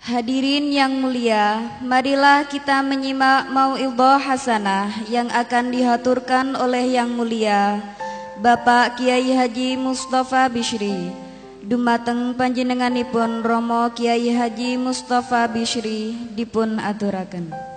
Hadirin yang mulia, marilah kita menyimak mau'idhah hasanah yang akan dihaturkan oleh Yang Mulia Bapak Kiai Haji Mustafa Bishri. Dumateng panjenenganipun Romo Kiai Haji Mustafa Bishri dipun aturaken.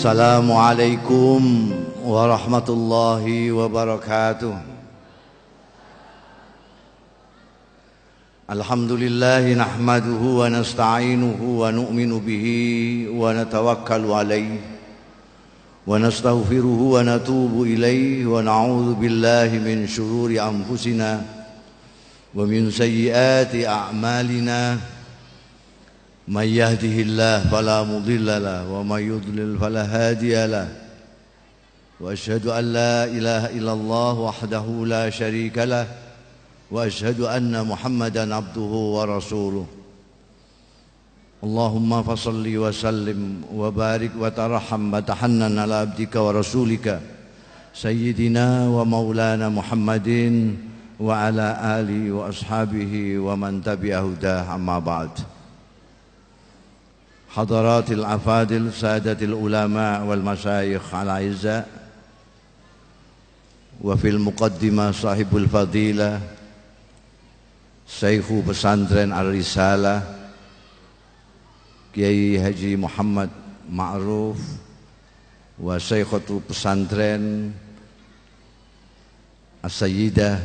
Assalamualaikum warahmatullahi wabarakatuh. Alhamdulillahi nahmaduhu wa nasta'inuhu wa nu'minu bihi wa natawakkalu alayhi wa nastaghfiruhu wa natubu ilayhi wa na'udzu billahi min shururi anfusina wa min sayyiati a'malina. من يهده الله فلا مضل له ومن يضلل فلا هادي له وأشهد أن لا إله إلا الله وحده لا شريك له وأشهد أن محمدا عبده ورسوله اللهم فصل وسلم وبارك وترحم وتحنن على عبدك ورسولك سيدنا ومولانا محمد وعلى آله وأصحابه ومن تبع هداه أما بعد. Hadaratil afadil sadatil ulama wal masyayikh al-aizza wa fil muqaddimah sahibul fadilah Syekhu Pesantren Ar-Risalah Kiai Haji Muhammad Ma'ruf wa Syekhatu Pesantren As-Sayyidah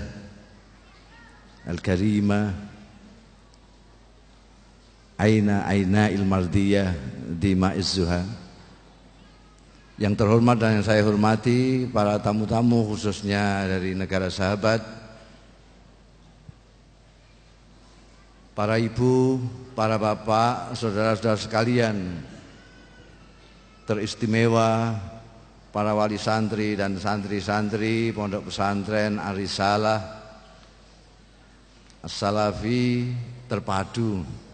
Al-Karimah Aina Ilmardiyah di Ma'iz-Zuha. Yang terhormat dan yang saya hormati para tamu-tamu khususnya dari negara sahabat, para ibu, para bapak, saudara-saudara sekalian, teristimewa para wali santri dan santri-santri Pondok Pesantren Ar-Risalah As-Salafi Terpadu,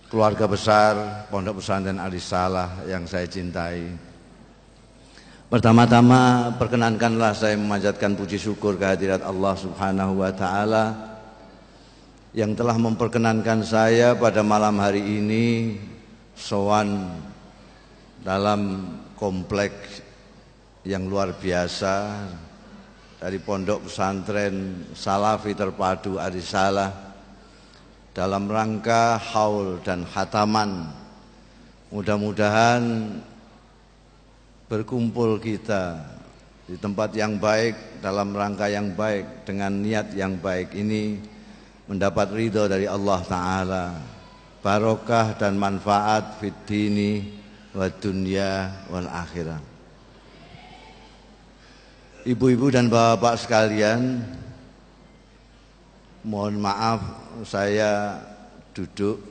keluarga besar Pondok Pesantren Ar-Risalah yang saya cintai. Pertama-tama perkenankanlah saya memanjatkan puji syukur kehadirat Allah Subhanahu wa taala yang telah memperkenankan saya pada malam hari ini sowan dalam komplek yang luar biasa dari Pondok Pesantren Salafi Terpadu Ar-Risalah dalam rangka haul dan khataman. Mudah-mudahan berkumpul kita di tempat yang baik, dalam rangka yang baik, dengan niat yang baik ini mendapat ridho dari Allah Ta'ala, barokah dan manfaat fid dini wa dunya wal akhirah. Ibu-ibu dan bapak-bapak sekalian, mohon maaf saya duduk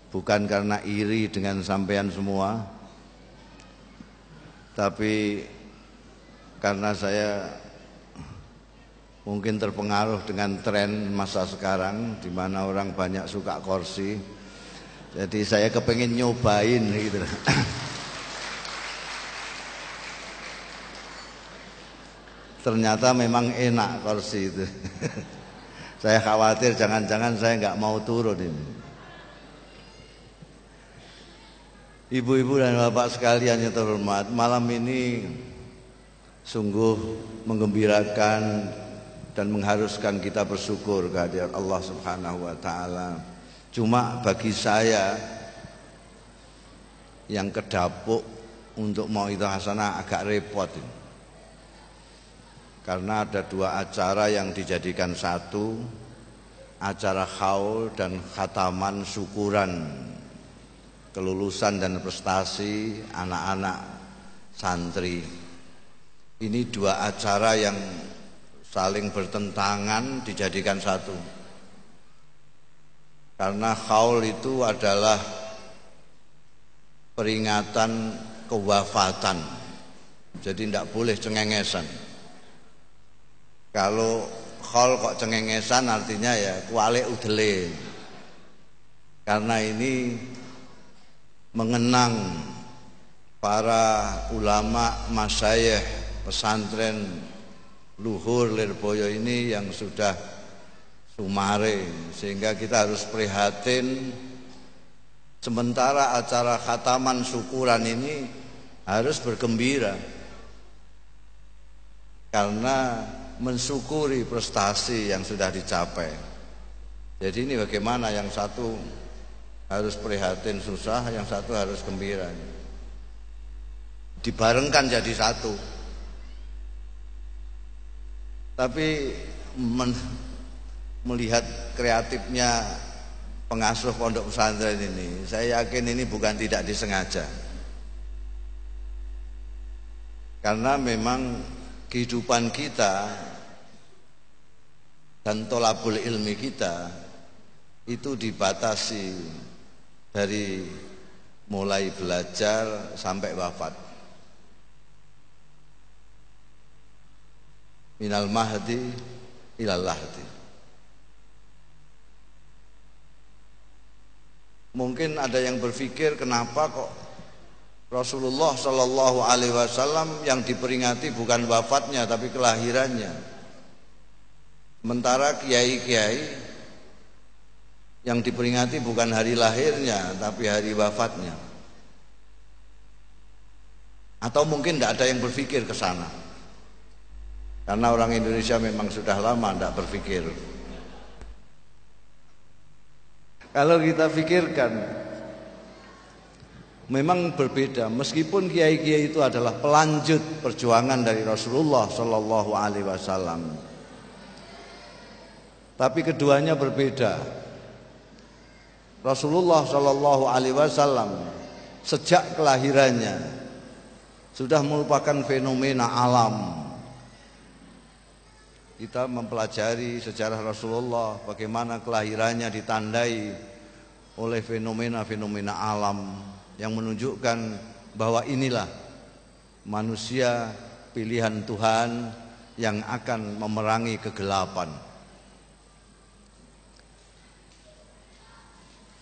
bukan karena iri dengan sampean semua, tapi karena saya mungkin terpengaruh dengan tren masa sekarang di mana orang banyak suka kursi. Jadi saya kepengen nyobain gitu. Ternyata memang enak kursi itu. Saya khawatir jangan-jangan saya nggak mau turun ini. Ibu-ibu dan bapak sekalian yang terhormat, malam ini sungguh menggembirakan dan mengharuskan kita bersyukur kehadirat Allah Subhanahu wa taala. Cuma bagi saya yang kedapuk untuk mau'idhah hasanah agak repot ini. Karena ada dua acara yang dijadikan satu, acara haul dan khataman syukuran kelulusan dan prestasi anak-anak santri. Ini dua acara yang saling bertentangan dijadikan satu. Karena haul itu adalah peringatan kewafatan. Jadi tidak boleh cengengesan. Kalau khol kok cengengesan artinya ya kualik udele. Karena ini mengenang para ulama masyayikh pesantren Luhur Lirboyo ini yang sudah sumare, sehingga kita harus prihatin. Sementara acara khataman syukuran ini harus bergembira karena mensyukuri prestasi yang sudah dicapai. Jadi ini bagaimana, yang satu harus prihatin susah, yang satu harus gembira. Dibarengkan jadi satu. Tapi melihat kreatifnya pengasuh pondok pesantren ini, saya yakin ini bukan tidak disengaja. Karena memang kehidupan kita dan tolabul ilmi kita itu dibatasi dari mulai belajar sampai wafat. Minal mahdi ilal lahdi. Mungkin ada yang berpikir, kenapa kok Rasulullah Shallallahu Alaihi Wasallam yang diperingati bukan wafatnya tapi kelahirannya, sementara kiai-kiai yang diperingati bukan hari lahirnya tapi hari wafatnya. Atau mungkin tidak ada yang berpikir ke sana, karena orang Indonesia memang sudah lama tidak berpikir. Kalau kita pikirkan, memang berbeda. Meskipun kiai-kiai itu adalah pelanjut perjuangan dari Rasulullah Shallallahu Alaihi Wasallam, tapi keduanya berbeda. Rasulullah Shallallahu Alaihi Wasallam sejak kelahirannya sudah merupakan fenomena alam. Kita mempelajari sejarah Rasulullah, bagaimana kelahirannya ditandai oleh fenomena-fenomena alam yang menunjukkan bahwa inilah manusia pilihan Tuhan yang akan memerangi kegelapan.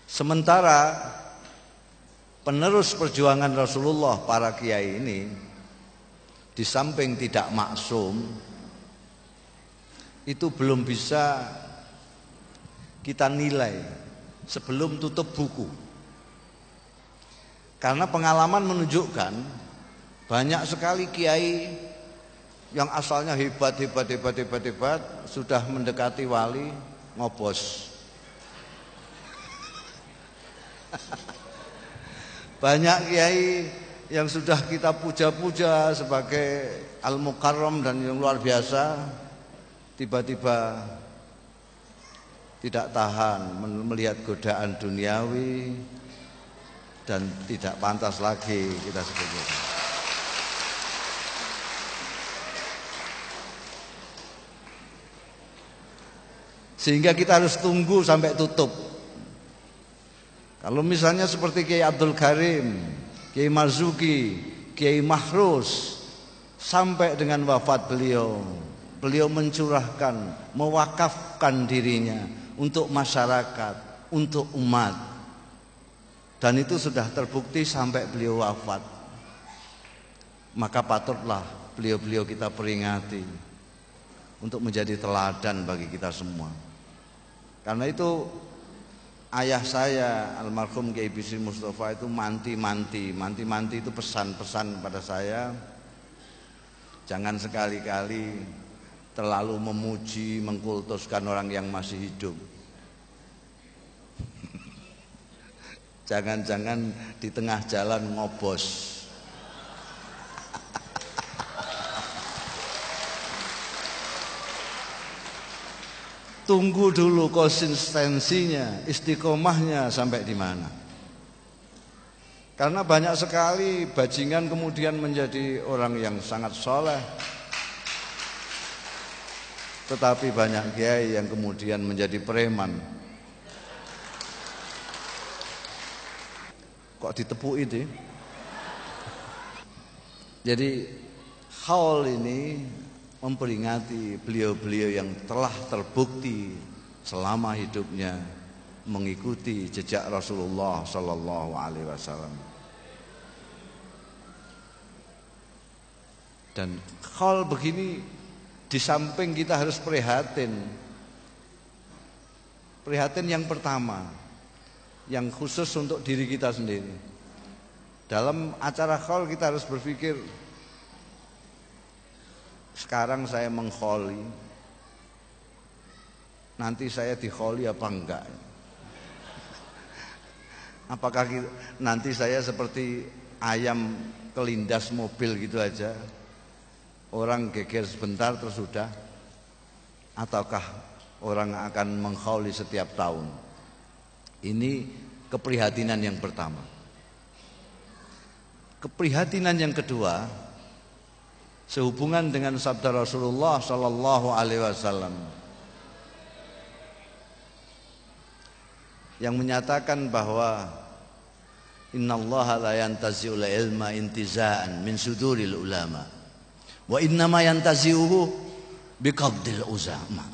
Sementara penerus perjuangan Rasulullah, para kiai ini, di samping tidak maksum, itu belum bisa kita nilai sebelum tutup buku. Karena pengalaman menunjukkan banyak sekali kiai yang asalnya hebat sudah mendekati wali ngobos. Banyak kiai yang sudah kita puja-puja sebagai al-mukarram dan yang luar biasa, tiba-tiba tidak tahan melihat godaan duniawi dan tidak pantas lagi kita sebut. Sehingga kita harus tunggu sampai tutup. Kalau misalnya seperti Kiai Abdul Karim, Kiai Marzuki, Kiai Mahrus, sampai dengan wafat beliau mencurahkan, mewakafkan dirinya untuk masyarakat, untuk umat. Dan itu sudah terbukti sampai beliau wafat. Maka patutlah beliau-beliau kita peringati untuk menjadi teladan bagi kita semua. Karena itu ayah saya almarhum Kiai Bisri Mustafa itu manti-manti itu pesan-pesan pada saya, jangan sekali-kali terlalu memuji, mengkultuskan orang yang masih hidup. Jangan-jangan di tengah jalan ngobos. Tunggu dulu konsistensinya, istiqomahnya sampai di mana. Karena banyak sekali bajingan kemudian menjadi orang yang sangat soleh, tetapi banyak kiai yang kemudian menjadi preman. Kok ditepuk itu? Jadi haul ini memperingati beliau-beliau yang telah terbukti selama hidupnya mengikuti jejak Rasulullah sallallahu alaihi wasallam. Dan haul begini di samping kita harus prihatin. Prihatin yang pertama, yang khusus untuk diri kita sendiri. Dalam acara haul kita harus berpikir, sekarang saya mengkholi, nanti saya dikholi apa enggak? Apakah nanti saya seperti ayam kelindas mobil gitu aja, orang geger sebentar terus sudah? Ataukah orang akan mengkholi setiap tahun? Ini keprihatinan yang pertama. Keprihatinan yang kedua, sehubungan dengan sabda Rasulullah sallallahu alaihi wasallam yang menyatakan bahwa innallaha la yantazi'ul ilma intiza'an min suduril ulama wa innama yantazi'uhu biqabdil uzama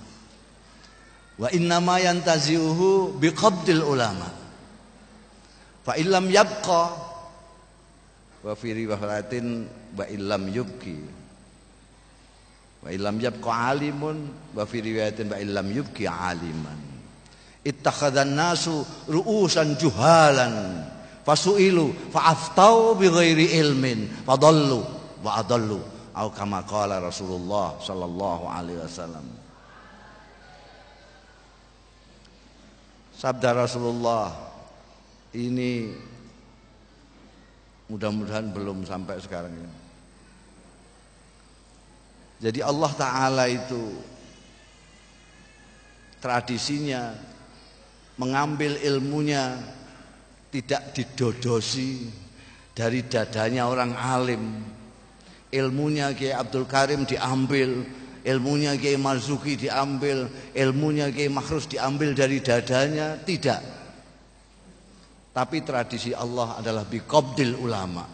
wa innama yantazi'uhu biqabdil ulama fa illam yabqa wa fi riwayatin wa illam yubki wa illam yabqa alimun wa fi riwayatin wa illam yubki aliman ittakhadhan nasu ru'usan juhalan fasu'ilu fa'aftau bighairi ilmin fadallu wa adallu atau kama qala Rasulullah sallallahu alaihi wasallam. Sabda Rasulullah ini mudah-mudahan belum sampai sekarang ini. Jadi Allah Ta'ala itu tradisinya mengambil ilmunya tidak didodosi dari dadanya orang alim. Ilmunya Kiai Abdul Karim diambil, ilmunya Kiai Marzuki diambil, ilmunya Kiai Makhrus diambil dari dadanya, tidak. Tapi tradisi Allah adalah biqabdil ulama,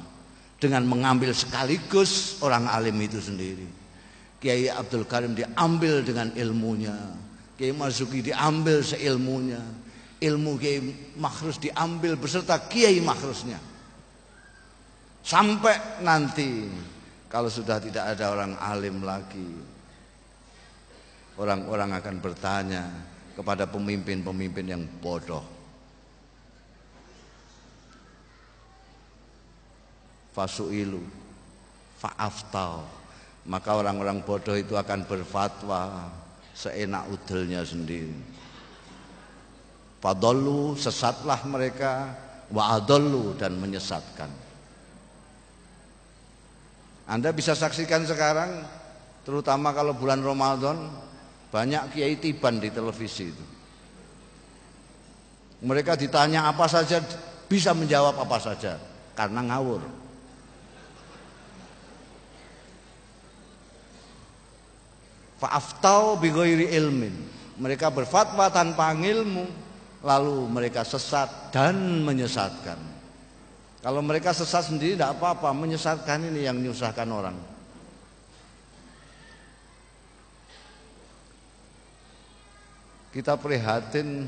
dengan mengambil sekaligus orang alim itu sendiri. Kiai Abdul Karim diambil dengan ilmunya, Kiai Marzuki diambil seilmunya, ilmu Kiai Makhrus diambil beserta Kiai Makhrusnya. Sampai nanti kalau sudah tidak ada orang alim lagi, orang-orang akan bertanya kepada pemimpin-pemimpin yang bodoh. Fasu'ilu fa'aftau, maka orang-orang bodoh itu akan berfatwa seenak udelnya sendiri. Fadallu, sesatlah mereka, wa adallu, dan menyesatkan. Anda bisa saksikan sekarang, terutama kalau bulan Ramadan, banyak kiai tiban di televisi itu. Mereka ditanya apa saja bisa menjawab apa saja karena ngawur. Fa'aftau bighairi ilmin, mereka berfatwa tanpa ilmu, lalu mereka sesat dan menyesatkan. Kalau mereka sesat sendiri tidak apa-apa, menyesatkan ini yang menyusahkan orang. Kita prihatin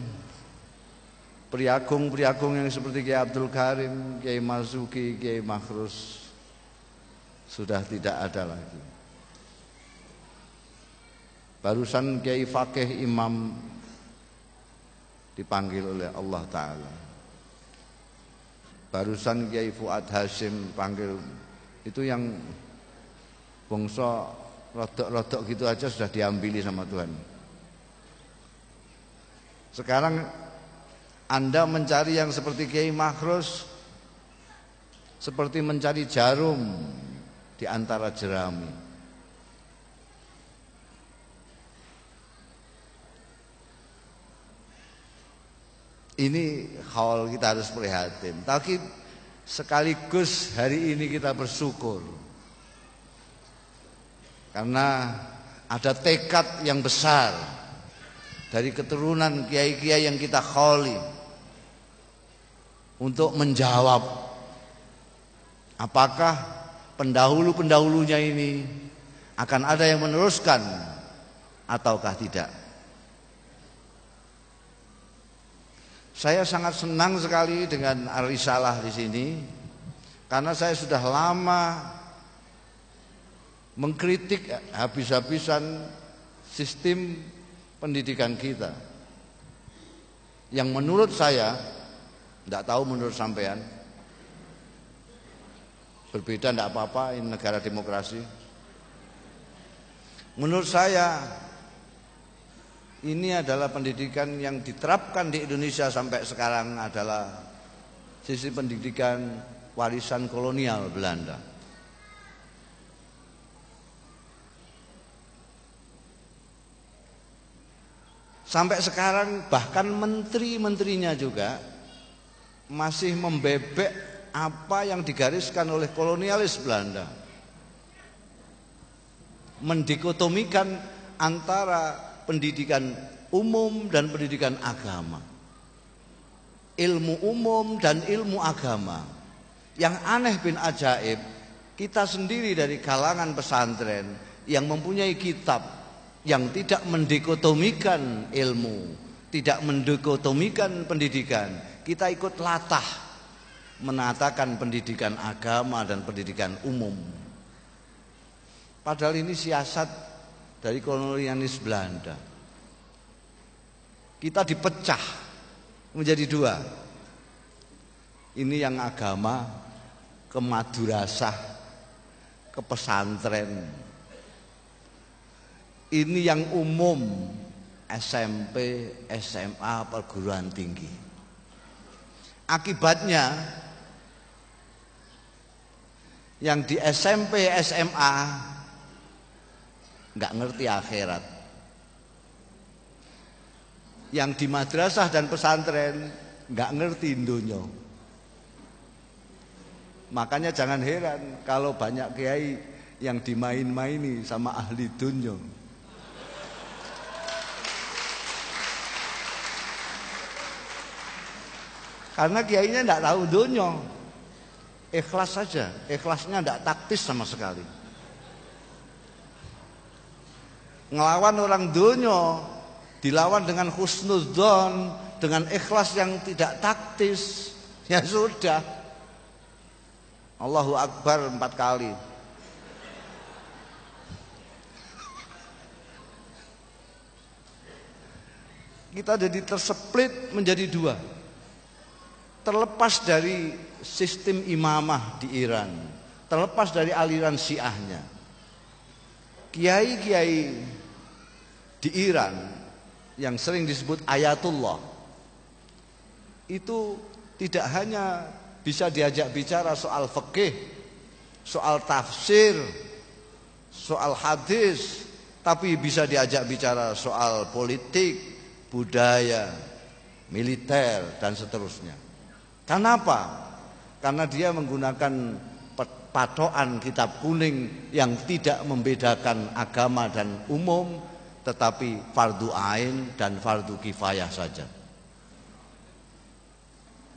priagung-priagung yang seperti Kiai Abdul Karim, Kiai Marzuki, Kiai Makhrus sudah tidak ada lagi. Barusan Kiai Fakih Imam dipanggil oleh Allah Ta'ala. Barusan Kiai Fuad Hasyim panggil, itu yang bangsa rodok-rodok gitu aja sudah diambili sama Tuhan. Sekarang Anda mencari yang seperti Kiai Makhrus seperti mencari jarum di antara jerami. Ini hal kita harus prihatin. Tapi sekaligus hari ini kita bersyukur karena ada tekad yang besar dari keturunan kiai-kiai yang kita kholi untuk menjawab apakah pendahulu-pendahulunya ini akan ada yang meneruskan ataukah tidak. Saya sangat senang sekali dengan Ar-Risalah di sini karena saya sudah lama mengkritik habis-habisan sistem pendidikan kita yang menurut saya, tidak tahu menurut sampean, berbeda tidak apa-apa, ini negara demokrasi. Menurut saya ini adalah pendidikan yang diterapkan di Indonesia sampai sekarang adalah sistem pendidikan warisan kolonial Belanda. Sampai sekarang bahkan menteri-menterinya juga masih membebek apa yang digariskan oleh kolonialis Belanda. Mendikotomikan antara pendidikan umum dan pendidikan agama. Ilmu umum dan ilmu agama. Yang aneh bin ajaib, kita sendiri dari kalangan pesantren yang mempunyai kitab yang tidak mendikotomikan ilmu, tidak mendikotomikan pendidikan, kita ikut latah menatakan pendidikan agama dan pendidikan umum. Padahal ini siasat dari kolonialis Belanda. Kita dipecah menjadi dua. Ini yang agama, ke madrasah, ke pesantren. Ini yang umum, SMP, SMA, perguruan tinggi. Akibatnya yang di SMP, SMA nggak ngerti akhirat. Yang di madrasah dan pesantren nggak ngerti dunya. Makanya jangan heran kalau banyak kiai yang dimain-maini sama ahli dunya. Karena kiainya tidak tahu dunya. Ikhlas saja, ikhlasnya tidak taktis sama sekali. Ngelawan orang dunya dilawan dengan husnudzon, dengan ikhlas yang tidak taktis, ya sudah. Allahu Akbar 4 kali. Kita jadi terseplit menjadi dua. Terlepas dari sistem imamah di Iran, terlepas dari aliran Syiahnya, kiai-kiai di Iran yang sering disebut ayatullah itu tidak hanya bisa diajak bicara soal fikih, soal tafsir, soal hadis, tapi bisa diajak bicara soal politik, budaya, militer dan seterusnya. Kenapa? Karena dia menggunakan patokan kitab kuning yang tidak membedakan agama dan umum, tetapi fardu ain dan fardu kifayah saja.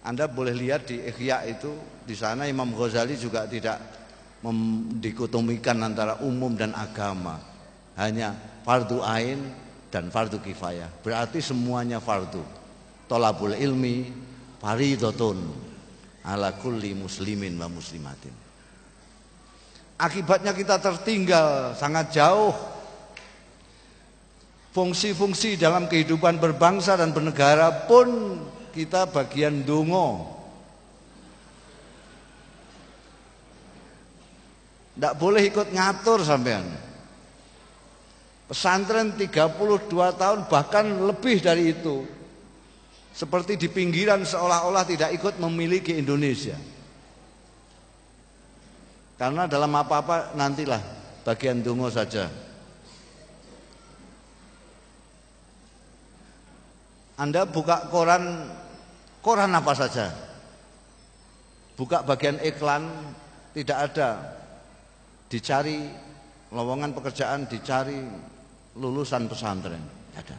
Anda boleh lihat di Ihya itu, di sana Imam Ghazali juga tidak mendikotomikan antara umum dan agama, hanya fardu ain dan fardu kifayah. Berarti semuanya fardu. Thalabul ilmi faridhatun ala kulli muslimin wa muslimatin. Akibatnya kita tertinggal sangat jauh. Fungsi-fungsi dalam kehidupan berbangsa dan bernegara pun kita bagian dongo. Tidak boleh ikut ngatur sampean. Pesantren 32 tahun bahkan lebih dari itu, seperti di pinggiran seolah-olah tidak ikut memiliki Indonesia. Karena dalam apa-apa nantilah bagian dongo saja. Anda buka koran apa saja, buka bagian iklan, tidak ada dicari lowongan pekerjaan, dicari lulusan pesantren, tidak ada.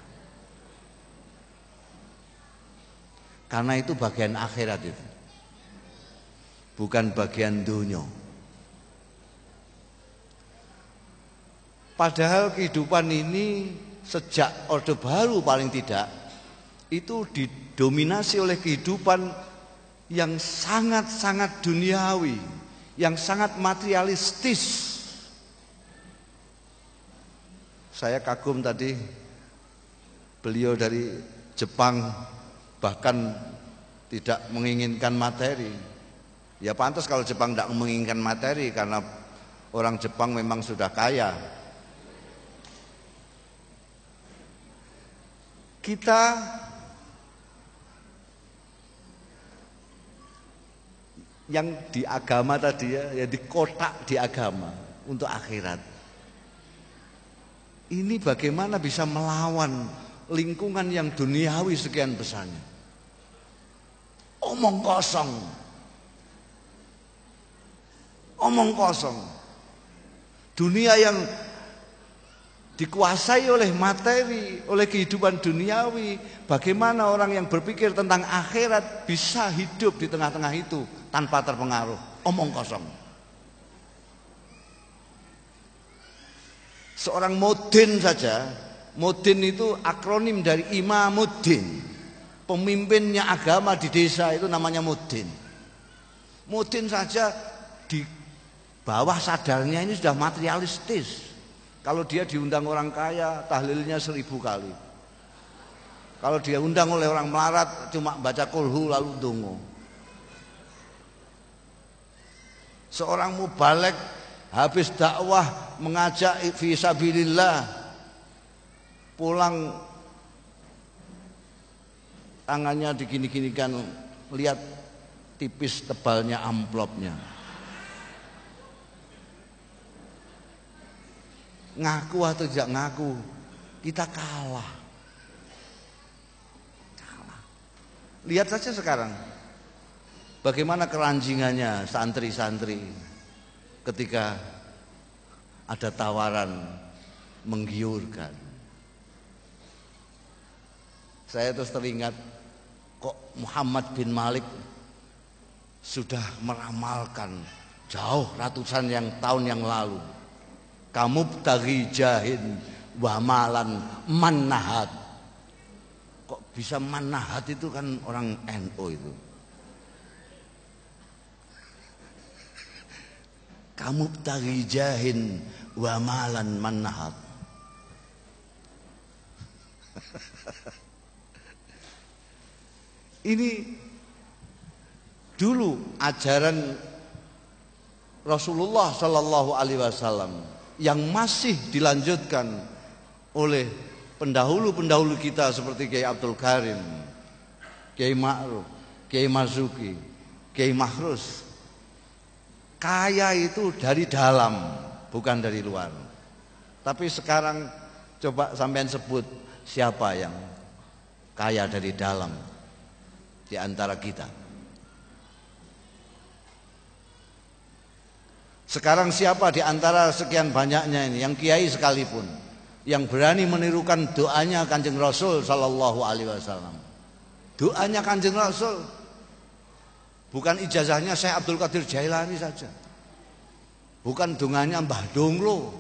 Karena itu bagian akhirat itu, bukan bagian dunia. Padahal kehidupan ini sejak Orde Baru paling tidak itu didominasi oleh kehidupan yang sangat-sangat duniawi, yang sangat materialistis. Saya kagum tadi beliau dari Jepang bahkan tidak menginginkan materi. Ya pantas kalau Jepang tidak menginginkan materi karena orang Jepang memang sudah kaya. Kita yang di agama tadi ya di kotak di agama untuk akhirat. Ini bagaimana bisa melawan lingkungan yang duniawi sekian besarnya. Omong kosong. Omong kosong. Dunia yang dikuasai oleh materi, oleh kehidupan duniawi. Bagaimana orang yang berpikir tentang akhirat bisa hidup di tengah-tengah itu tanpa terpengaruh. Omong kosong. Seorang Muddin saja, Muddin itu akronim dari Imamuddin. Pemimpinnya agama di desa itu namanya Muddin. Muddin saja di bawah sadarnya ini sudah materialistis. Kalau dia diundang orang kaya, tahlilnya 1000 kali. Kalau dia undang oleh orang melarat, cuma baca kulhu lalu dongo. Seorang mubalek habis dakwah mengajak fi sabilillah, pulang tangannya digini-ginikan, lihat tipis tebalnya amplopnya. Ngaku atau tidak ngaku, kita kalah. Lihat saja sekarang bagaimana keranjingannya santri-santri ketika ada tawaran menggiurkan. Saya terus teringat, kok Muhammad bin Malik sudah meramalkan jauh ratusan tahun yang lalu. Kamu tari jahin wa malan manahat. Kok bisa manahat, itu kan orang NU itu. Kamu tari jahin wa malan manahat. Ini dulu ajaran Rasulullah Shallallahu Alaihi Wasallam yang masih dilanjutkan oleh pendahulu-pendahulu kita seperti Kiai Abdul Karim, Kiai Ma'ruf, Kiai Marzuki, Kiai Mahrus. Kaya itu dari dalam, bukan dari luar. Tapi sekarang coba sampean sebut siapa yang kaya dari dalam di antara kita. Sekarang siapa di antara sekian banyaknya ini, yang kiai sekalipun, yang berani menirukan doanya Kanjeng Rasul Sallallahu Alaihi Wasallam? Doanya Kanjeng Rasul, bukan ijazahnya Syekh Abdul Qadir Jailani saja, bukan donganya Mbah Donglo.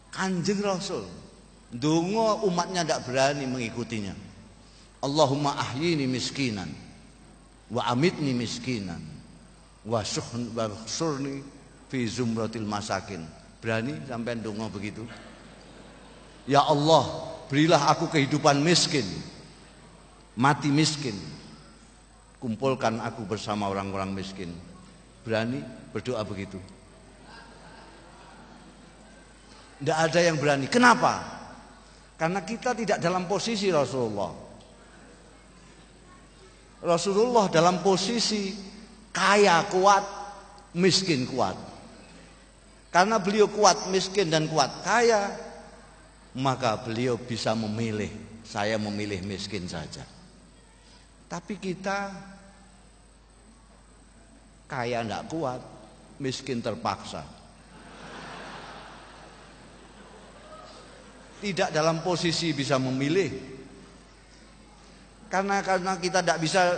Kanjeng Rasul, dongo umatnya tidak berani mengikutinya. Allahumma ahyini miskinan, wa amitni miskinan, wa surni fi zumratil masakin. Berani sampai dongo begitu? Ya Allah, berilah aku kehidupan miskin, mati miskin, kumpulkan aku bersama orang-orang miskin. Berani berdoa begitu? Tidak ada yang berani. Kenapa? Karena kita tidak dalam posisi Rasulullah. Rasulullah dalam posisi kaya kuat, miskin kuat. Karena beliau kuat miskin dan kuat kaya, maka beliau bisa memilih. Saya memilih miskin saja. Tapi kita kaya tidak kuat, miskin terpaksa. Tidak dalam posisi bisa memilih. Karena kita tidak bisa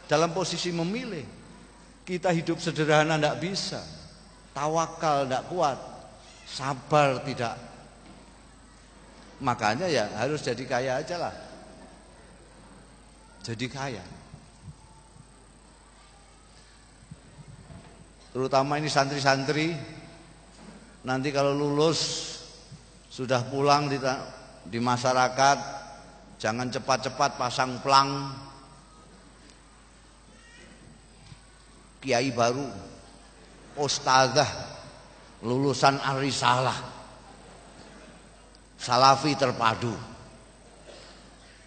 dalam posisi memilih. Kita hidup sederhana tidak bisa, tawakal tidak kuat, sabar tidak Makanya ya harus jadi kaya aja lah. Jadi kaya. Terutama ini santri-santri, nanti kalau lulus sudah pulang di masyarakat, jangan cepat-cepat pasang plang kiai baru, ustazah lulusan Ar-Risalah, salafi terpadu,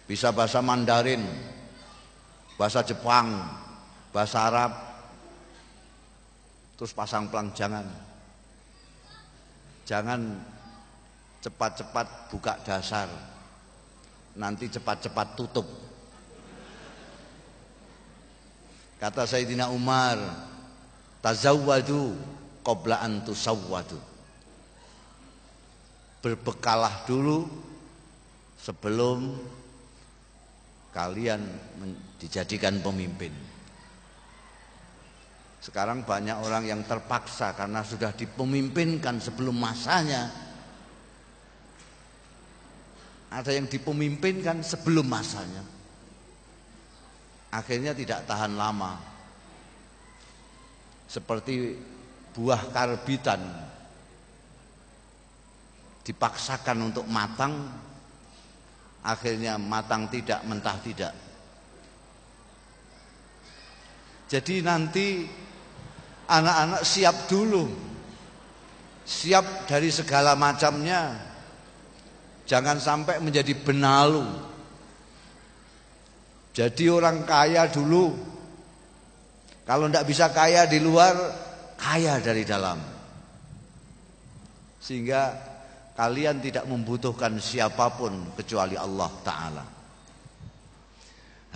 bisa bahasa Mandarin, bahasa Jepang, bahasa Arab, terus pasang plang. Jangan cepat-cepat buka dasar, nanti cepat-cepat tutup. Kata Sayyidina Umar, tazawwadu qabla an tusawwadu. Berbekalah dulu sebelum kalian dijadikan pemimpin. Sekarang banyak orang yang terpaksa karena sudah dipemimpinkan sebelum masanya. Ada yang dipemimpinkan sebelum masanya. Akhirnya tidak tahan lama. Seperti buah karbitan dipaksakan untuk matang, akhirnya matang tidak, mentah tidak. Jadi nanti anak-anak siap dulu, siap dari segala macamnya. Jangan sampai menjadi benalu. Jadi orang kaya dulu, kalau tidak bisa kaya di luar, kaya dari dalam. Sehingga kalian tidak membutuhkan siapapun kecuali Allah Ta'ala.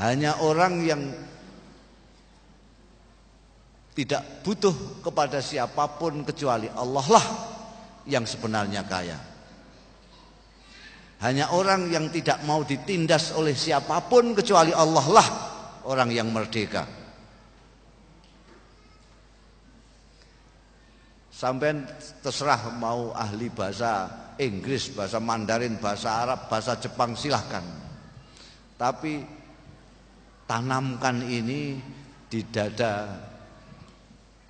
Hanya orang yang tidak butuh kepada siapapun kecuali Allah lah yang sebenarnya kaya. Hanya orang yang tidak mau ditindas oleh siapapun kecuali Allah lah orang yang merdeka. Sampai terserah mau ahli bahasa Inggris, bahasa Mandarin, bahasa Arab, bahasa Jepang, silahkan. Tapi tanamkan ini di dada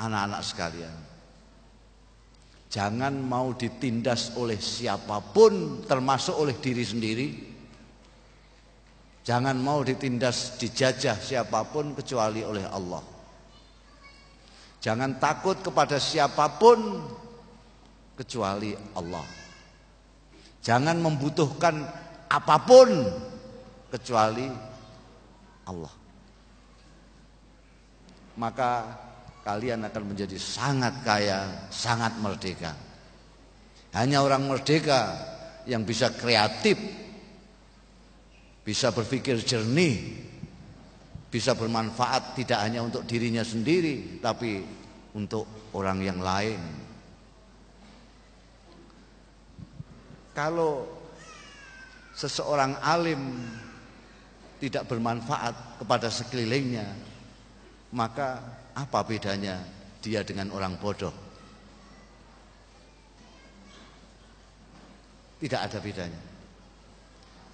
anak-anak sekalian. Jangan mau ditindas oleh siapapun, termasuk oleh diri sendiri. Jangan mau ditindas, dijajah siapapun kecuali oleh Allah. Jangan takut kepada siapapun kecuali Allah. Jangan membutuhkan apapun kecuali Allah. Maka kalian akan menjadi sangat kaya, sangat merdeka. Hanya orang merdeka yang bisa kreatif, bisa berpikir jernih, bisa bermanfaat tidak hanya untuk dirinya sendiri, tapi untuk orang yang lain. Kalau seseorang alim tidak bermanfaat kepada sekelilingnya, maka apa bedanya dia dengan orang bodoh? Tidak ada bedanya.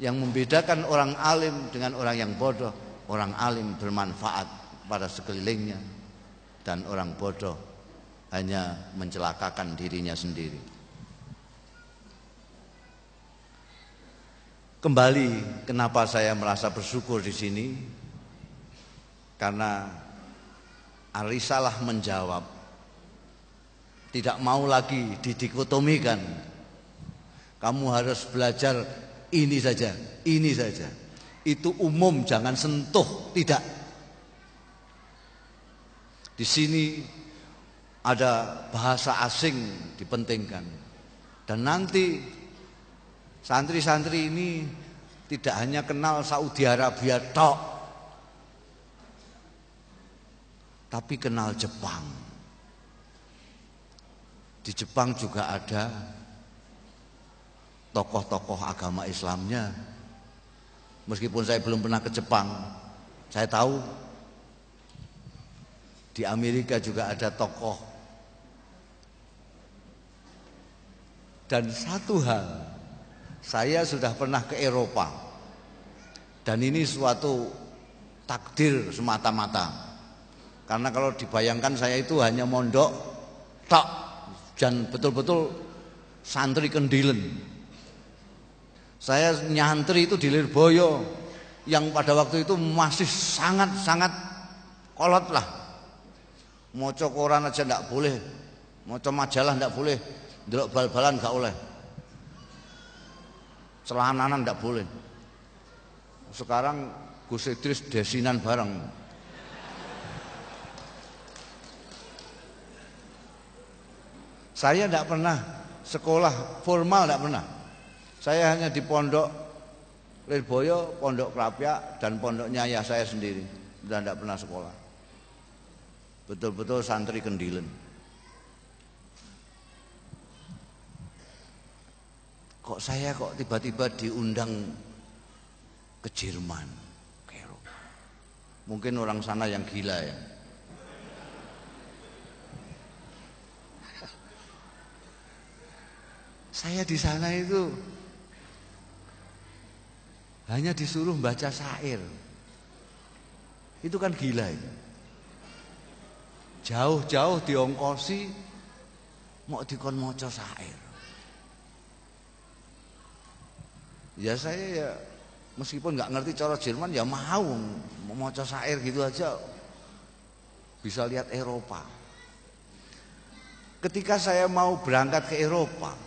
Yang membedakan orang alim dengan orang yang bodoh, orang alim bermanfaat pada sekelilingnya, dan orang bodoh hanya mencelakakan dirinya sendiri. Kembali, kenapa saya merasa bersyukur di sini? Karena Ar-Risalah menjawab, tidak mau lagi didikotomikan. Kamu harus belajar ini saja, ini saja. Itu umum, jangan sentuh, tidak. Di sini ada bahasa asing dipentingkan. Dan nanti santri-santri ini tidak hanya kenal Saudi Arabia tok, tapi kenal Jepang. Di Jepang juga ada tokoh-tokoh agama Islamnya. Meskipun saya belum pernah ke Jepang, saya tahu di Amerika juga ada tokoh. Dan satu hal Saya sudah pernah ke Eropa. Dan ini suatu takdir semata-mata. Karena kalau dibayangkan saya itu hanya mondok tok dan betul-betul santri kendilen. Saya nyantri itu di Lirboyo yang pada waktu itu masih sangat-sangat kolot lah. Maca koran aja ndak boleh, maca majalah ndak boleh, ndelok bal-balan gak oleh, celananan ndak boleh. Sekarang Gus Idris desinan bareng. Saya ndak pernah sekolah formal, ndak pernah. Saya hanya di pondok Lirboyo, pondok Krapyak, dan pondoknya ayah saya sendiri. Dan tidak pernah sekolah. Betul-betul santri kendilen. Kok saya tiba-tiba diundang ke Jerman, ke Eropa. Mungkin orang sana yang gila ya. Saya di sana itu hanya disuruh baca syair. Itu kan gila itu. Jauh-jauh diongkosi mau dikon maca syair. Ya saya ya meskipun nggak ngerti cara Jerman ya mau maca syair gitu aja. Bisa lihat Eropa. Ketika saya mau berangkat ke Eropa,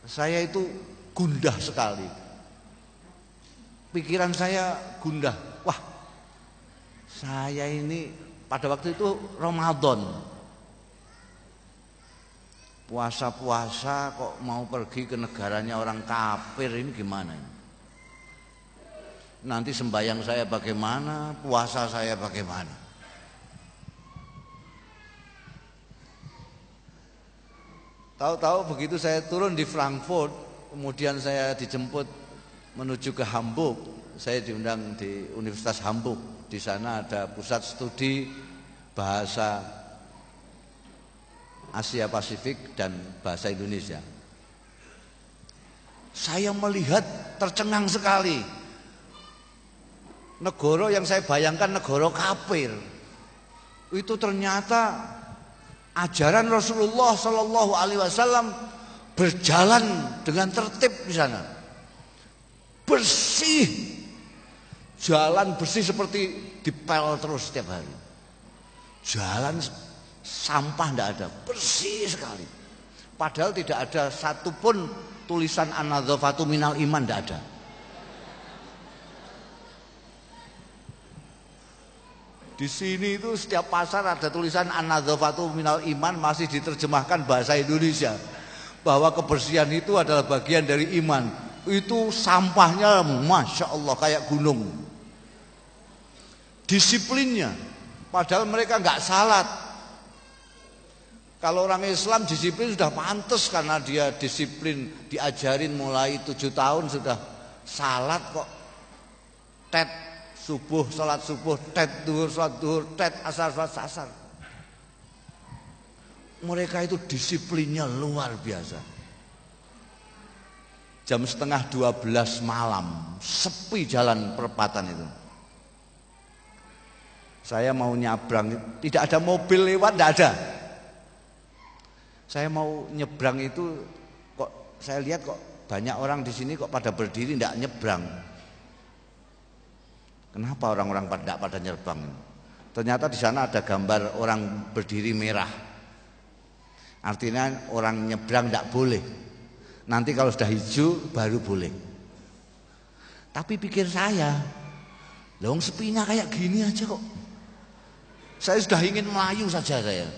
saya itu gundah sekali. Pikiran saya gundah. Wah, saya ini pada waktu itu Ramadan. Puasa-puasa kok mau pergi ke negaranya orang kafir, ini gimana? Nanti sembahyang saya bagaimana, puasa saya bagaimana? Tahu-tahu begitu saya turun di Frankfurt, kemudian saya dijemput menuju ke Hamburg. Saya diundang di Universitas Hamburg. Di sana ada pusat studi bahasa Asia Pasifik dan bahasa Indonesia. Saya melihat tercengang sekali. Negara yang saya bayangkan negara kafir, itu ternyata ajaran Rasulullah Shallallahu Alaihi Wasallam berjalan dengan tertib di sana, bersih, jalan bersih seperti dipel terus setiap hari. Jalan sampah tidak ada, bersih sekali. Padahal tidak ada satupun tulisan an-nadzafatu minal iman, tidak ada. Di sini itu setiap pasar ada tulisan an-nadzafatu minal iman, masih diterjemahkan bahasa Indonesia bahwa kebersihan itu adalah bagian dari iman. Itu sampahnya masya Allah kayak gunung. Disiplinnya, padahal mereka nggak salat. Kalau orang Islam disiplin sudah pantas karena dia disiplin, diajarin mulai 7 tahun sudah salat kok. Tet subuh, salat subuh, tet duhur, salat duhur, tet asar, salat asar. Mereka itu disiplinnya luar biasa. Jam setengah 12 malam, sepi jalan perempatan itu. Saya mau nyabrang, tidak ada mobil lewat, tidak ada. Saya mau nyebrang itu, kok saya lihat kok banyak orang di sini kok pada berdiri tidak nyebrang. Kenapa orang-orang tidak pada nyebrang? Ternyata di sana ada gambar orang berdiri merah. Artinya orang nyebrang tidak boleh. Nanti kalau sudah hijau baru boleh. Tapi pikir saya, lawang sepinya kayak gini aja kok. Saya sudah ingin melayu saja saya.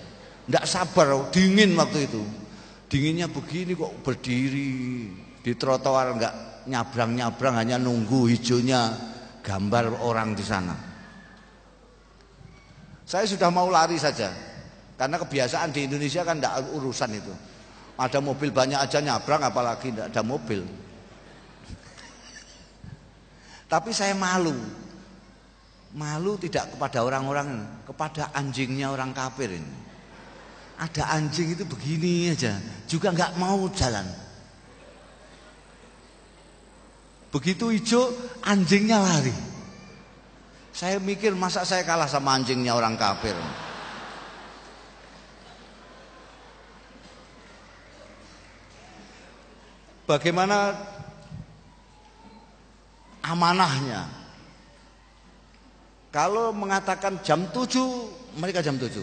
Tidak sabar, dingin waktu itu. Dinginnya begini kok berdiri di trotoar enggak nyabrang-nyabrang, hanya nunggu hijaunya gambar orang di sana. Saya sudah mau lari saja. Karena kebiasaan di Indonesia kan enggak urusan itu. Ada mobil banyak aja nyabrang, apalagi enggak ada mobil. Tapi saya malu. Malu tidak kepada orang-orang, kepada anjingnya orang kafir ini. Ada anjing itu begini aja, juga nggak mau jalan. Begitu hijau, anjingnya lari. Saya mikir, masa saya kalah sama anjingnya orang kafir? Bagaimana amanahnya? Kalau mengatakan jam 7, mereka jam 7.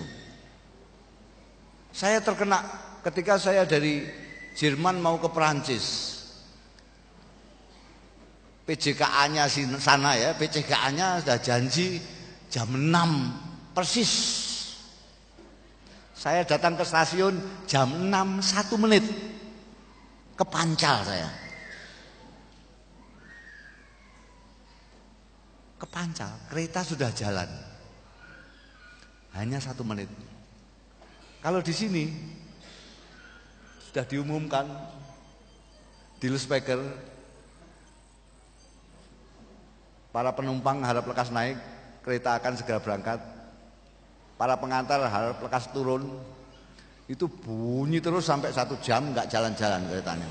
Saya terkena ketika saya dari Jerman mau ke Perancis. PJKA-nya sana ya, PJKA-nya sudah janji jam 6 persis. Saya datang ke stasiun jam 6 1 menit. Kepancal saya. Kepancal, kereta sudah jalan. Hanya 1 menit. Kalau di sini sudah diumumkan di loudspeaker, para penumpang harap lekas naik, kereta akan segera berangkat. Para pengantar harap lekas turun. Itu bunyi terus sampai 1 jam nggak jalan-jalan keretanya.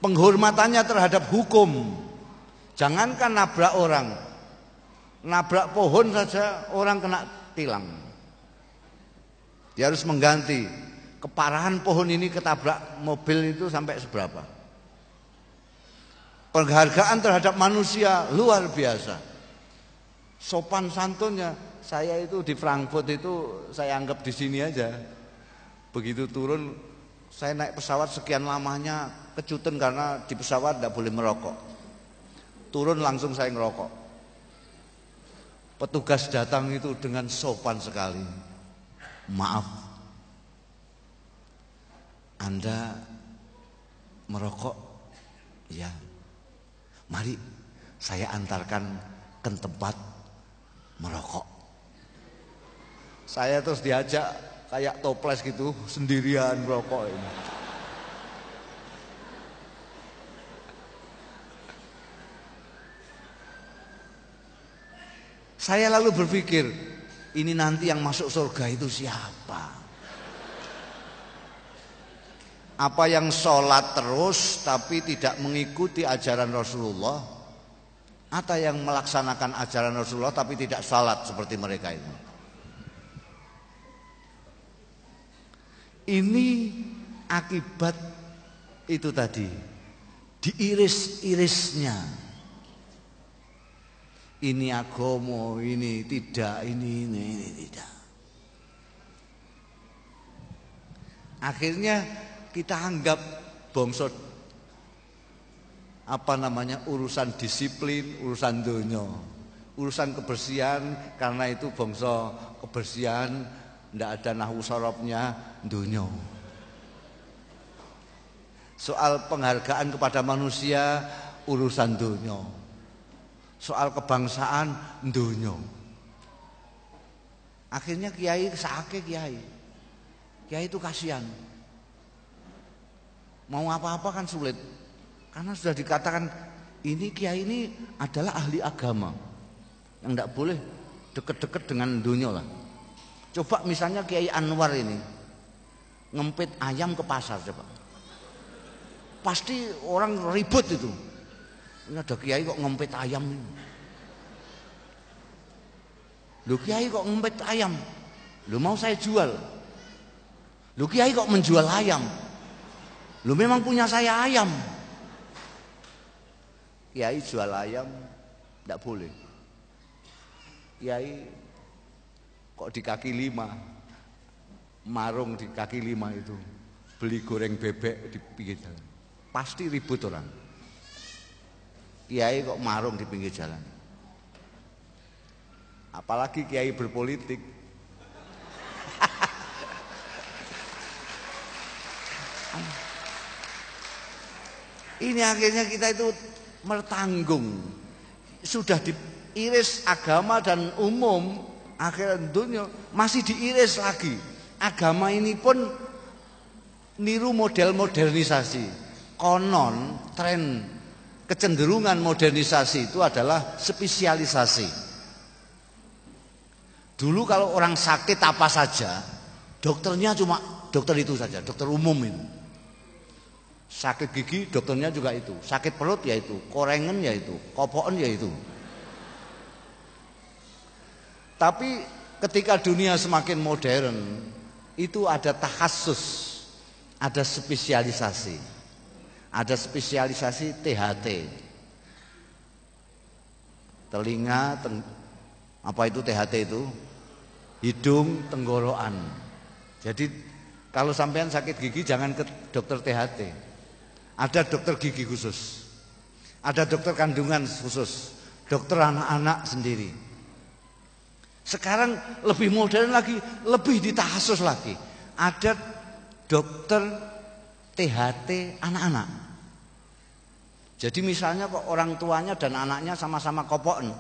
Penghormatannya terhadap hukum, jangankan nabrak orang, nabrak pohon saja orang kena tilang. Dia harus mengganti. Keparahan pohon ini ketabrak mobil itu sampai seberapa. Penghargaan terhadap manusia luar biasa. Sopan santunnya, saya itu di Frankfurt itu saya anggap di sini aja. Begitu turun, saya naik pesawat sekian lamanya kejutan karena di pesawat tidak boleh merokok. Turun langsung saya ngerokok. Petugas datang itu dengan sopan sekali. Maaf, Anda merokok? Ya. Mari saya antarkan ke tempat merokok. Saya terus diajak kayak toples gitu, sendirian merokok ini. Saya lalu berpikir, ini nanti yang masuk surga itu siapa? Apa yang sholat terus tapi tidak mengikuti ajaran Rasulullah? Atau yang melaksanakan ajaran Rasulullah tapi tidak sholat seperti mereka itu? Ini akibat itu tadi, diiris-irisnya. Ini agama, ini tidak, ini tidak. Akhirnya kita anggap bangsa urusan disiplin, urusan donya, urusan kebersihan, karena itu bangsa kebersihan, ndak ada nahwu sorobnya donya. Soal penghargaan kepada manusia, urusan donya. Soal kebangsaan, donya. Akhirnya kiai sakit, kiai itu kasihan. Mau apa-apa kan sulit. Karena sudah dikatakan ini kiai ini adalah ahli agama yang tidak boleh deket-deket dengan dunia lah. Coba misalnya Kiai Anwar ini ngempit ayam ke pasar, coba. Pasti orang ribut itu. Ini ada kiai kok ngempit ayam ini. Loh kiai kok ngempit ayam? Loh mau saya jual. Loh kiai kok menjual ayam? Loh memang punya saya ayam. Kiai jual ayam tidak boleh. Kiai kok di kaki 5, marung di kaki 5 itu, beli goreng bebek di pinggir jalan, pasti ribut orang. Kiai kok marung di pinggir jalan, apalagi kiai berpolitik. Ini akhirnya kita itu mertanggung, sudah diiris agama dan umum, akhirat dunia masih diiris lagi. Agama ini pun niru model modernisasi. Konon tren kecenderungan modernisasi itu adalah spesialisasi. Dulu kalau orang sakit apa saja, dokternya cuma dokter itu saja, dokter umum itu. Sakit gigi dokternya juga itu, sakit perut ya itu, korengen ya itu, kopoken ya itu. Tapi ketika dunia semakin modern, itu ada takhasus, ada spesialisasi. Ada spesialisasi THT. Telinga, apa itu THT itu? Hidung, tenggorokan. Jadi kalau sampean sakit gigi jangan ke dokter THT. Ada dokter gigi khusus, ada dokter kandungan khusus, dokter anak-anak sendiri. Sekarang lebih modern lagi, lebih ditahsus lagi. Ada dokter THT anak-anak. Jadi misalnya kok orang tuanya dan anaknya sama-sama kopoken,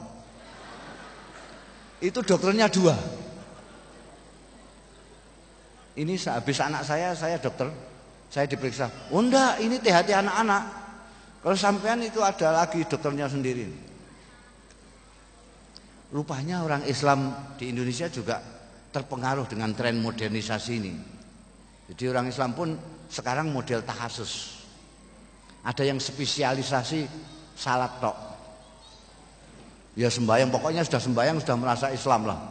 itu dokternya 2. Ini sehabis anak saya dokter. Saya diperiksa, oh enggak, ini THT anak-anak. Kalau sampean itu ada lagi dokternya sendiri. Rupanya orang Islam di Indonesia juga terpengaruh dengan tren modernisasi ini. Jadi orang Islam pun sekarang model takhasus. Ada yang spesialisasi salat tok. Ya sembahyang, pokoknya sudah sembahyang sudah merasa Islam lah.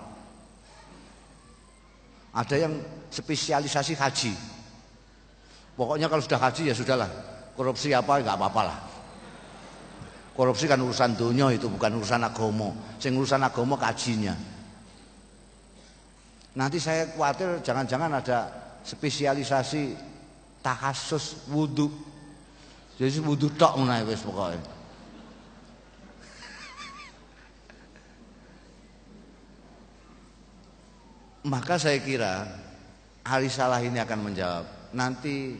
Ada yang spesialisasi haji. Pokoknya kalau sudah haji ya sudahlah, korupsi apa nggak apa-apa lah. Korupsi kan urusan dunia, itu bukan urusan agama. Sing urusan agama kajinya. Nanti saya khawatir jangan-jangan ada spesialisasi takhasus wudu. Jadi wudu tok ngono wis pokoke. Maka saya kira Hari Salah ini akan menjawab. Nanti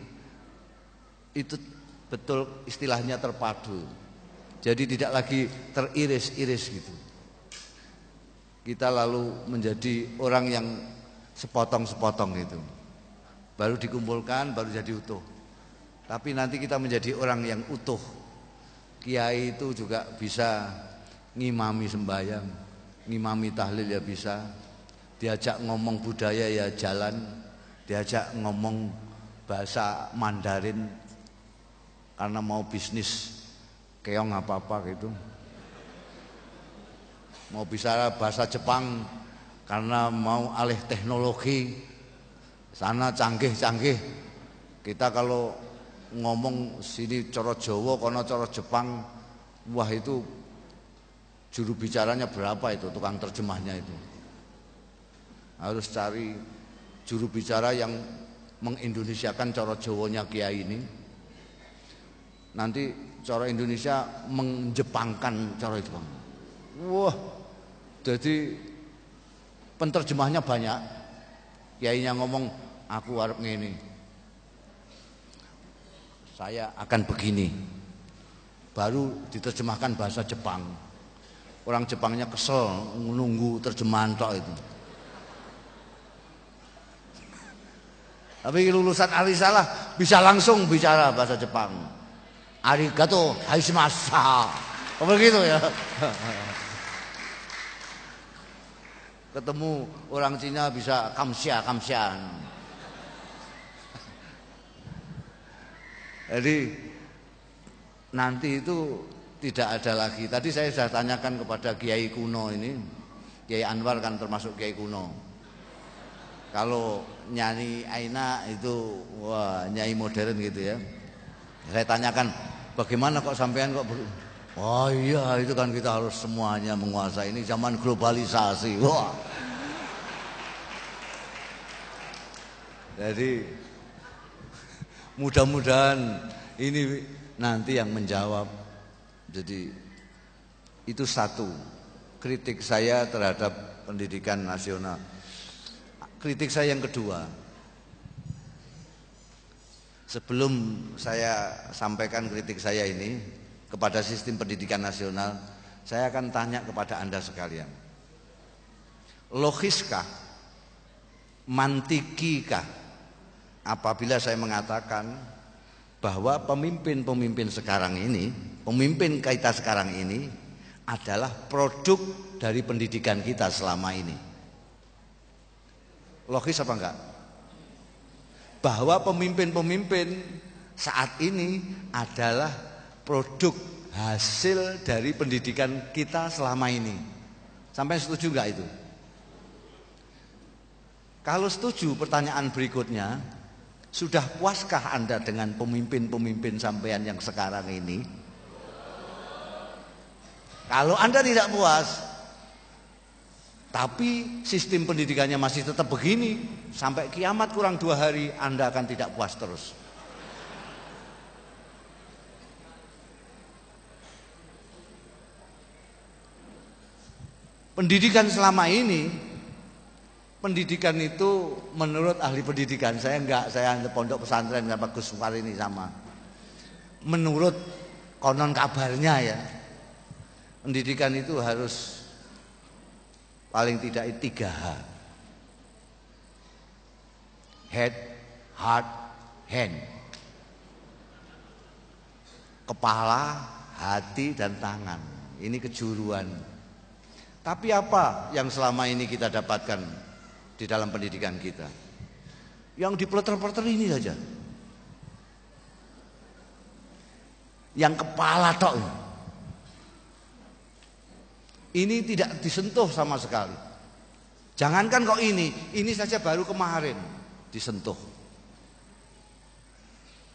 itu betul istilahnya terpadu. Jadi tidak lagi teriris-iris gitu. Kita lalu menjadi orang yang sepotong-sepotong gitu. Baru dikumpulkan, baru jadi utuh. Tapi nanti kita menjadi orang yang utuh. Kiai itu juga bisa ngimami sembahyang, ngimami tahlil ya bisa. Diajak ngomong budaya ya jalan, diajak ngomong bahasa Mandarin karena mau bisnis keong apa-apa gitu. Mau bicara bahasa Jepang karena mau alih teknologi, sana canggih-canggih. Kita kalau ngomong sini cara Jawa, kono cara Jepang, wah itu juru bicaranya berapa itu, tukang terjemahnya itu. Harus cari juru bicara yang mengindonesiakan cara Jawanya kiai ini. Nanti cara Indonesia menjepangkan cara itu. Wah, jadi penterjemahnya banyak. Kiainya ngomong, aku arep ngene, saya akan begini. Baru diterjemahkan bahasa Jepang. Orang Jepangnya kesel nunggu terjemahan tok itu. Tapi lulusan Hari Salah bisa langsung bicara bahasa Jepang. Arigato haishimashita. Begitu ya. Ketemu orang Cina bisa kamsia. Jadi nanti itu tidak ada lagi. Tadi saya sudah tanyakan kepada Kiai kuno ini. Kiai Anwar kan termasuk Kiai kuno. Kalau nyanyi Aina itu wah nyanyi modern gitu ya. Saya tanyakan bagaimana kok sampean kok oh iya itu kan kita harus semuanya menguasai, ini zaman globalisasi. Wah. Jadi mudah-mudahan ini nanti yang menjawab. Jadi itu satu kritik saya terhadap pendidikan nasional. Kritik saya yang kedua, sebelum saya sampaikan kritik saya ini kepada sistem pendidikan nasional, saya akan tanya kepada Anda sekalian. Logiskah, mantikikah apabila saya mengatakan bahwa pemimpin-pemimpin sekarang ini, pemimpin kita sekarang ini adalah produk dari pendidikan kita selama ini? Logis apa enggak? Bahwa pemimpin-pemimpin saat ini adalah produk hasil dari pendidikan kita selama ini. Sampai setuju nggak itu? Kalau setuju, pertanyaan berikutnya, sudah puaskah Anda dengan pemimpin-pemimpin sampean yang sekarang ini? Kalau Anda tidak puas, tapi sistem pendidikannya masih tetap begini, sampai kiamat kurang 2 hari Anda akan tidak puas terus. Pendidikan selama ini, pendidikan itu menurut ahli pendidikan, saya pondok pesantren nggak Gus Sukar ini sama. Menurut konon kabarnya ya, pendidikan itu harus paling tidak 3H. Head, heart, hand. Kepala, hati, dan tangan. Ini kejuruan. Tapi apa yang selama ini kita dapatkan di dalam pendidikan kita? Yang dipeleter-peleter ini saja. Yang kepala tok. Ini tidak disentuh sama sekali. Jangankan kok ini saja baru kemarin disentuh.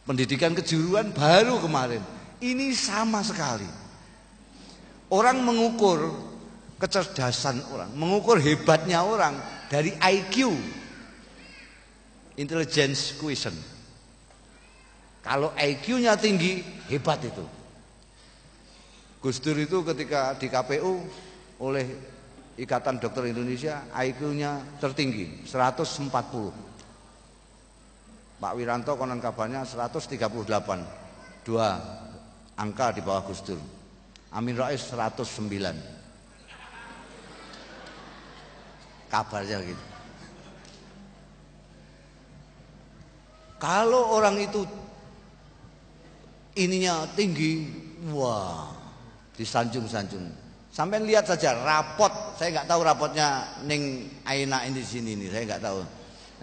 Pendidikan kejuruan baru kemarin. Ini sama sekali. Orang mengukur kecerdasan orang, mengukur hebatnya orang dari IQ, intelligence quotient. Kalau IQ-nya tinggi, hebat itu. Gus Dur itu ketika di KPU oleh Ikatan Dokter Indonesia, IQ-nya tertinggi 140. Pak Wiranto konon kabarnya 138, 2 angka di bawah Gus Dur. Amin Rais 109. Kabarnya gitu. Kalau orang itu ininya tinggi, wah, disanjung-sanjung. Sampai lihat saja rapot, saya nggak tahu rapotnya Ning Aina ini di sini nih, saya nggak tahu.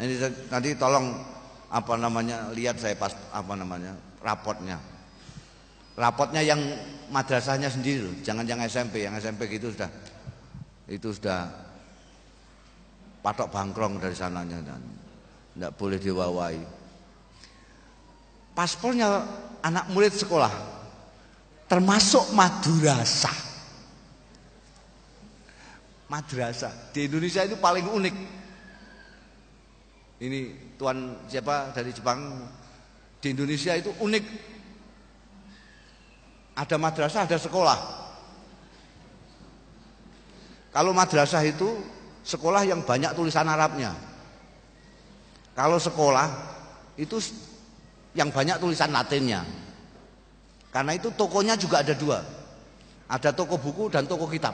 Ini nanti tolong lihat saya pas rapotnya. Rapotnya yang madrasahnya sendiri loh, jangan yang SMP gitu sudah patok bangkrong dari sananya dan tidak boleh diwawai. Paspornya anak murid sekolah termasuk madrasah. Madrasah di Indonesia itu paling unik. Ini tuan siapa dari Jepang, di Indonesia itu unik. Ada madrasah, ada sekolah. Kalau madrasah itu sekolah yang banyak tulisan Arabnya. Kalau sekolah itu yang banyak tulisan Latinnya. Karena itu tokonya juga ada 2. Ada toko buku dan toko kitab.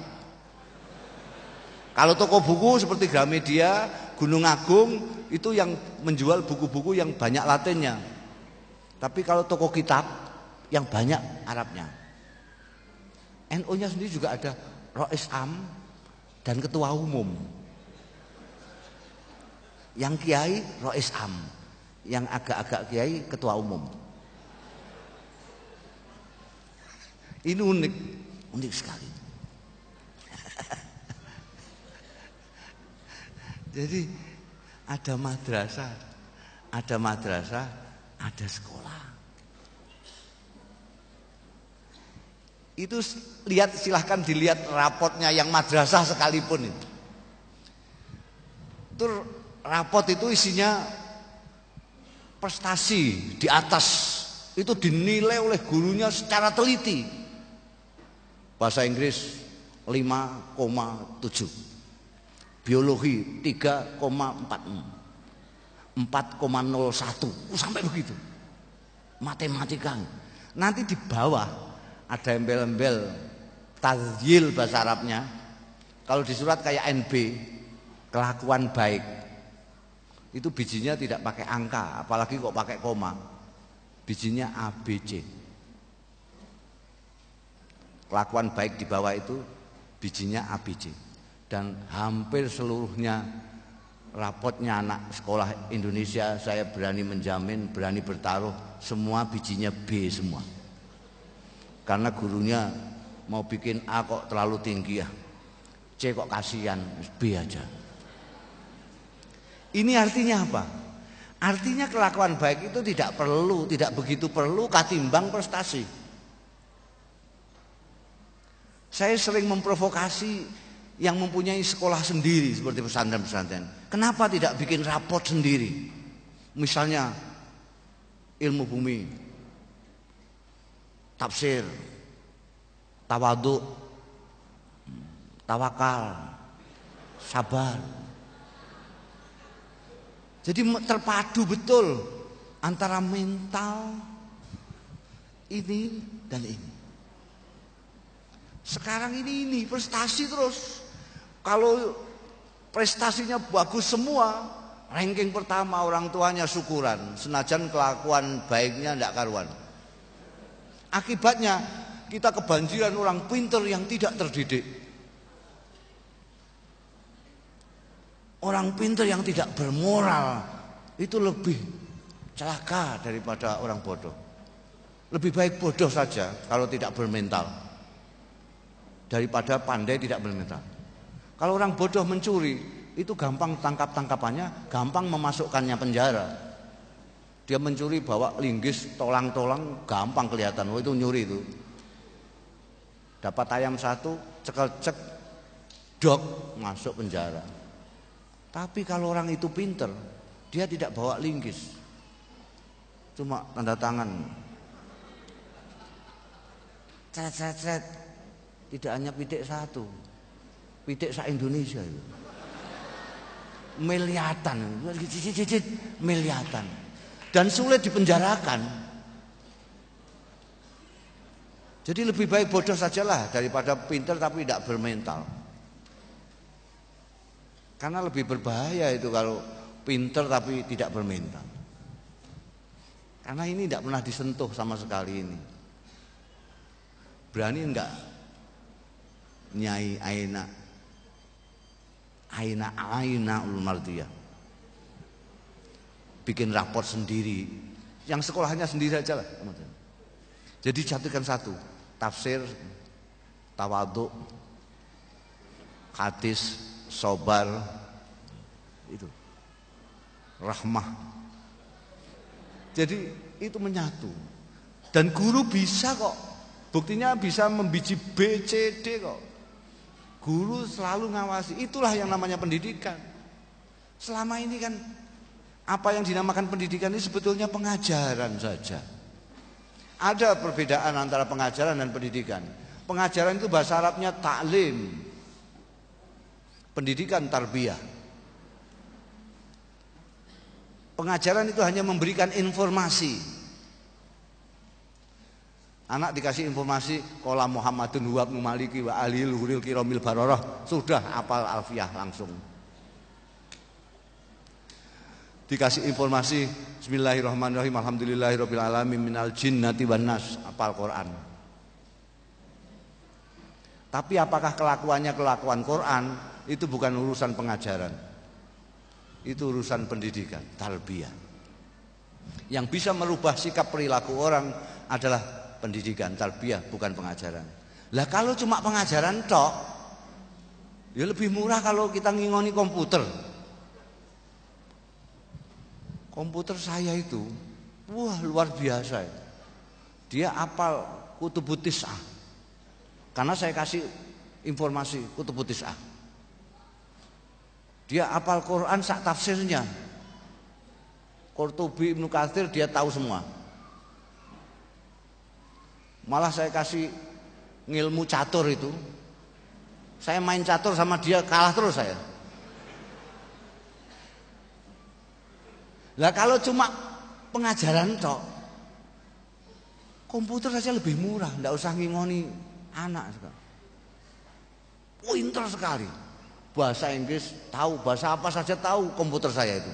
Kalau toko buku seperti Gramedia, Gunung Agung itu yang menjual buku-buku yang banyak Latinnya. Tapi kalau toko kitab yang banyak Arabnya. NU-nya sendiri juga ada Rois Am dan ketua umum. Yang kiai Rois Am, yang agak-agak kiai ketua umum. Ini unik sekali. Jadi ada madrasah, ada sekolah. Itu silahkan dilihat rapotnya yang madrasah sekalipun itu. Rapot itu isinya prestasi di atas, itu dinilai oleh gurunya secara teliti. Bahasa Inggris 5,7, biologi 3,46, 4,01, sampai begitu. Matematika. Nanti di bawah ada embel-embel tazyil bahasa Arabnya. Kalau di surat kayak NB, kelakuan baik. Itu bijinya tidak pakai angka, apalagi kok pakai koma. Bijinya ABC. Kelakuan baik di bawah itu bijinya ABC. Dan hampir seluruhnya rapotnya anak sekolah Indonesia, saya berani menjamin, berani bertaruh, semua bijinya B semua. Karena gurunya mau bikin A kok terlalu tinggi ya, C kok kasihan, B aja. Ini artinya apa? Artinya kelakuan baik itu tidak begitu perlu ketimbang prestasi. Saya sering memprovokasi yang mempunyai sekolah sendiri seperti pesantren-pesantren. Kenapa tidak bikin rapot sendiri? Misalnya ilmu bumi, tafsir, tawadhu, tawakal, sabar. Jadi terpadu betul antara mental ini dan ini. Sekarang ini prestasi terus. Kalau prestasinya bagus semua, ranking pertama, orang tuanya syukuran, senajan kelakuan baiknya tidak karuan. Akibatnya kita kebanjiran orang pintar yang tidak terdidik. Orang pintar yang tidak bermoral itu lebih celaka daripada orang bodoh. Lebih baik bodoh saja kalau tidak bermental daripada pandai tidak bermental. Kalau orang bodoh mencuri, itu gampang tangkap-tangkapannya, gampang memasukkannya penjara. Dia mencuri bawa linggis, tolang-tolang, gampang kelihatan, oh itu nyuri itu. Dapat ayam satu, cekel-cek, dok, masuk penjara. Tapi kalau orang itu pinter, dia tidak bawa linggis, cuma tanda tangan. Cet, tidak hanya pitik satu. Pitik se-Indonesia itu miliatan, miliatan, dan sulit dipenjarakan. Jadi lebih baik bodoh sajalah daripada pintar tapi tidak bermental. Karena lebih berbahaya itu kalau pintar tapi tidak bermental. Karena ini tidak pernah disentuh sama sekali ini. Berani enggak Nyai Aina Ulmardiyah bikin raport sendiri, yang sekolahnya sendiri aja lah. Jadi jadikan satu, tafsir, tawadhu, hadis, sobar, itu rahmah. Jadi itu menyatu. Dan guru bisa kok, buktinya bisa membiji B, C, D kok. Guru selalu ngawasi, itulah yang namanya pendidikan. Selama ini kan apa yang dinamakan pendidikan ini sebetulnya pengajaran saja. Ada perbedaan antara pengajaran dan pendidikan. Pengajaran itu bahasa Arabnya ta'lim. Pendidikan tarbiyah. Pengajaran itu hanya memberikan informasi. Anak dikasih informasi qala Muhammadun huwa maliki wa alihi luhuril kiramil bararah, sudah hafal alfiyah langsung. Dikasih informasi bismillahirrahmanirrahim alhamdulillahirabbil alamin minal jinnati wan nas, hafal Quran. Tapi apakah kelakuannya kelakuan Quran? Itu bukan urusan pengajaran. Itu urusan pendidikan, tarbiyah. Yang bisa merubah sikap perilaku orang adalah pendidikan, tarbiyah, bukan pengajaran. Lah kalau cuma pengajaran tok, ya lebih murah kalau kita ngingoni komputer. Komputer saya itu, wah luar biasa. Dia hafal Kutubut Tis'ah. Karena saya kasih informasi Kutubut Tis'ah. Dia hafal Quran sak tafsirnya. Qurtubi, Ibnu Katsir dia tahu semua. Malah saya kasih ngilmu catur itu. Saya main catur sama dia kalah terus saya. Lah kalau cuma pengajaran tok, komputer saja lebih murah, enggak usah ngingoni anak sekarang. Pintar sekali. Bahasa Inggris tahu, bahasa apa saja tahu komputer saya itu.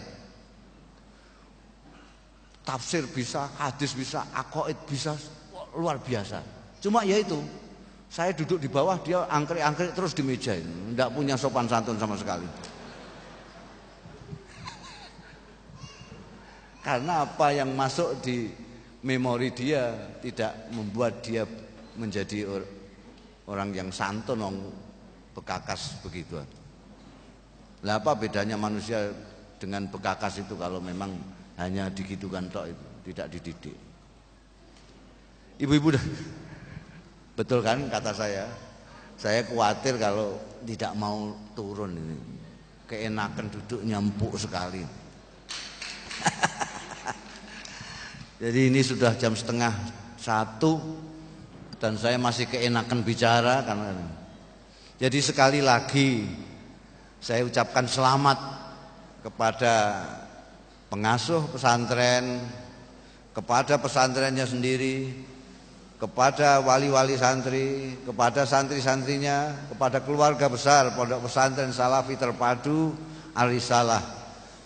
Tafsir bisa, hadis bisa, aqaid bisa, luar biasa. Cuma ya itu, saya duduk di bawah, dia angkrik-angkrik terus di meja ini. Enggak punya sopan santun sama sekali. Karena apa yang masuk di memori dia tidak membuat dia menjadi orang yang santun, bekakas begitu. Lah apa bedanya manusia dengan bekakas itu kalau memang hanya digitukan tok itu, tidak dididik. Ibu-ibu betul kan kata saya? Saya khawatir kalau tidak mau turun ini. Keenakan duduknya empuk sekali. Jadi ini sudah jam 12:30 dan saya masih keenakan bicara karena. Jadi sekali lagi saya ucapkan selamat kepada pengasuh pesantren, kepada pesantrennya sendiri, kepada wali-wali santri, kepada santri-santrinya, kepada keluarga besar Pondok Pesantren Salafi Terpadu Ar-Risalah.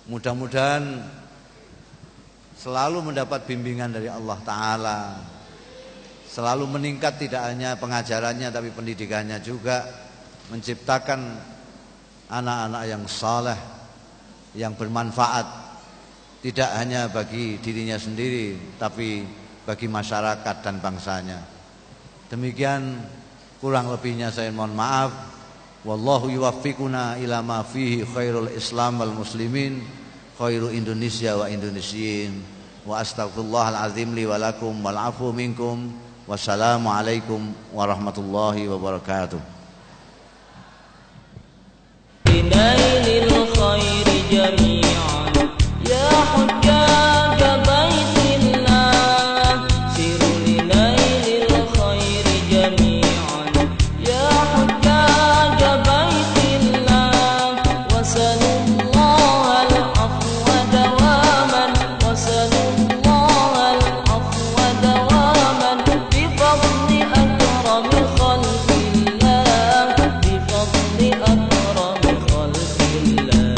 Mudah-mudahan selalu mendapat bimbingan dari Allah Ta'ala, selalu meningkat tidak hanya pengajarannya tapi pendidikannya juga, menciptakan anak-anak yang saleh, yang bermanfaat tidak hanya bagi dirinya sendiri tapi bagi masyarakat dan bangsanya. Demikian kurang lebihnya saya mohon maaf. Wallahu yuwaffiquna ila ma fihi khairul Islam wal muslimin, khairu Indonesia wa Indonesiin. Wa astaghfirullahal azim li wa lakum wal afu minkum. Wassalamu alaikum warahmatullahi wabarakatuh. Binailil khairi jami'an ya hujjaj baitillah, siru linailil khairi jami'an ya hujjaj baitillah, wasallallahu al-afwa dawaman, wasallallahu al-afwa dawaman, bifadli akrami khalqillah, bifadli akrami khalqillah.